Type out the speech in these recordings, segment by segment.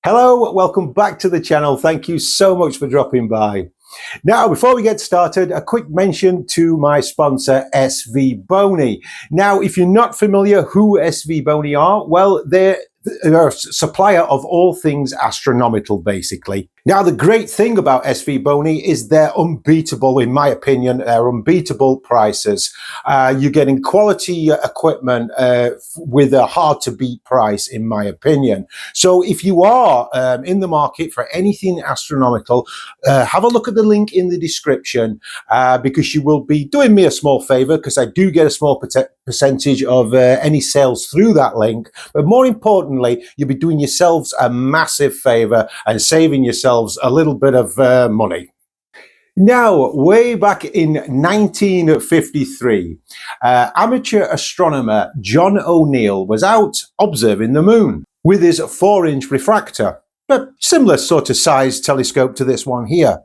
Hello, welcome back to the channel. Thank you so much for dropping by. Now, before we get started, a quick mention to my sponsor, SV Boney. Now, if you're not familiar who SV Boney are, well, they're a supplier of all things astronomical, basically. Now, the great thing about SV Boney is they're unbeatable, in my opinion. They're unbeatable prices. You're getting quality equipment with a hard-to-beat price, in my opinion. So if you are in the market for anything astronomical, have a look at the link in the description because you will be doing me a small favor, because I do get a small percentage of any sales through that link. But more importantly, you'll be doing yourselves a massive favor and saving yourselves a little bit of money. Now, way back in 1953, amateur astronomer John O'Neill was out observing the moon with his 4-inch refractor, a similar sort of size telescope to this one here.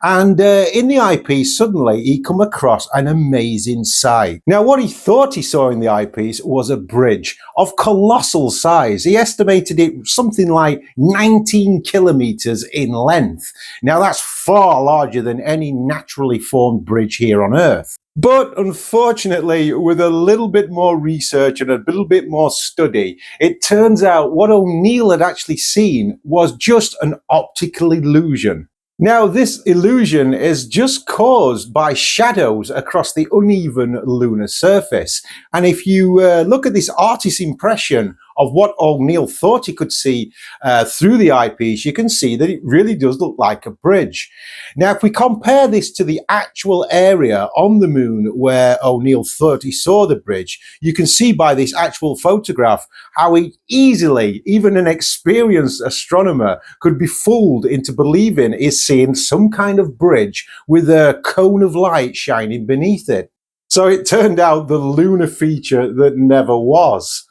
And in the eyepiece, suddenly he come across an amazing sight. Now, what he thought he saw in the eyepiece was a bridge of colossal size. He estimated it something like 19 kilometers in length. Now, that's far larger than any naturally formed bridge here on Earth. But unfortunately, with a little bit more research and a little bit more study, it turns out what O'Neill had actually seen was just an optical illusion. Now, this illusion is just caused by shadows across the uneven lunar surface. And if you look at this artist's impression of what O'Neill thought he could see through the eyepiece, you can see that it really does look like a bridge. Now, if we compare this to the actual area on the moon where O'Neill thought he saw the bridge, you can see by this actual photograph how easily, even an experienced astronomer could be fooled into believing he's seeing some kind of bridge with a cone of light shining beneath it. So it turned out the lunar feature that never was.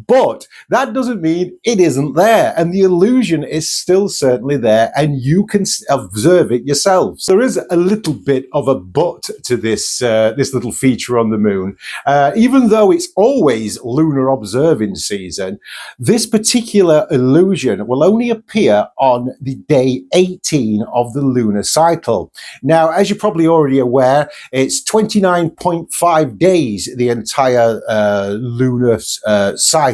But that doesn't mean it isn't there, and the illusion is still certainly there, and you can observe it yourselves. There is a little bit of a but to this little feature on the moon. Even though it's always lunar observing season, this particular illusion will only appear on the day 18 of the lunar cycle. Now, as you're probably already aware, it's 29.5 days, the entire lunar cycle.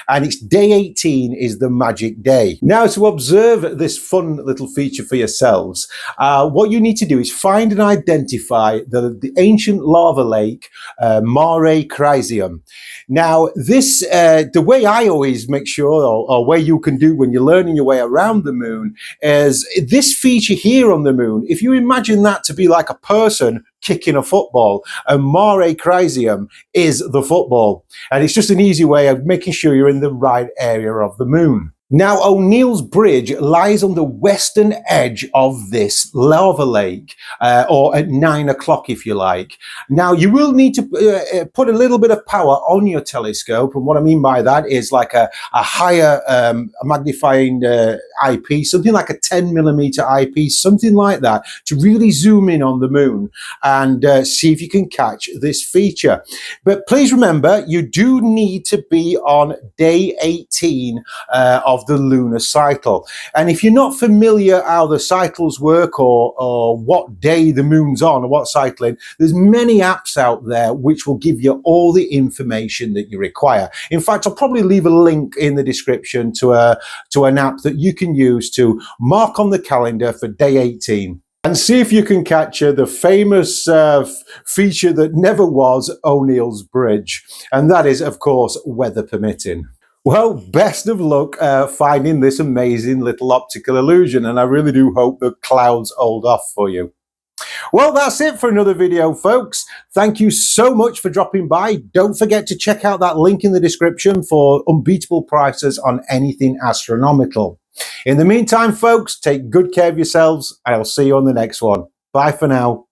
And it's day 18 is the magic day. Now, to observe this fun little feature for yourselves, what you need to do is find and identify the ancient lava lake, Mare Crisium. Now, this, the way I always make sure, or way you can do when you're learning your way around the moon, is this feature here on the moon, if you imagine that to be like a person kicking a football, and Mare Crisium is the football. And it's just an easy way of making sure you're in the right area of the moon. Now, ONeils Bridge lies on the western edge of this lava lake, or at 9 o'clock, if you like. Now, you will need to put a little bit of power on your telescope, and what I mean by that is like a higher magnifying eyepiece, something like a 10mm eyepiece, something like that, to really zoom in on the moon and see if you can catch this feature. But please remember, you do need to be on day 18 of the lunar cycle. And if you're not familiar how the cycles work, or what day the moon's on, or what cycling, there's many apps out there which will give you all the information that you require. In fact, I'll probably leave a link in the description to an app that you can use to mark on the calendar for day 18. And see if you can capture the famous feature that never was O'Neill's Bridge. And that is, of course, weather permitting. Well, best of luck finding this amazing little optical illusion, and I really do hope the clouds hold off for you. Well, that's it for another video, folks. Thank you so much for dropping by. Don't forget to check out that link in the description for unbeatable prices on anything astronomical. In the meantime, folks, take good care of yourselves, and I'll see you on the next one. Bye for now.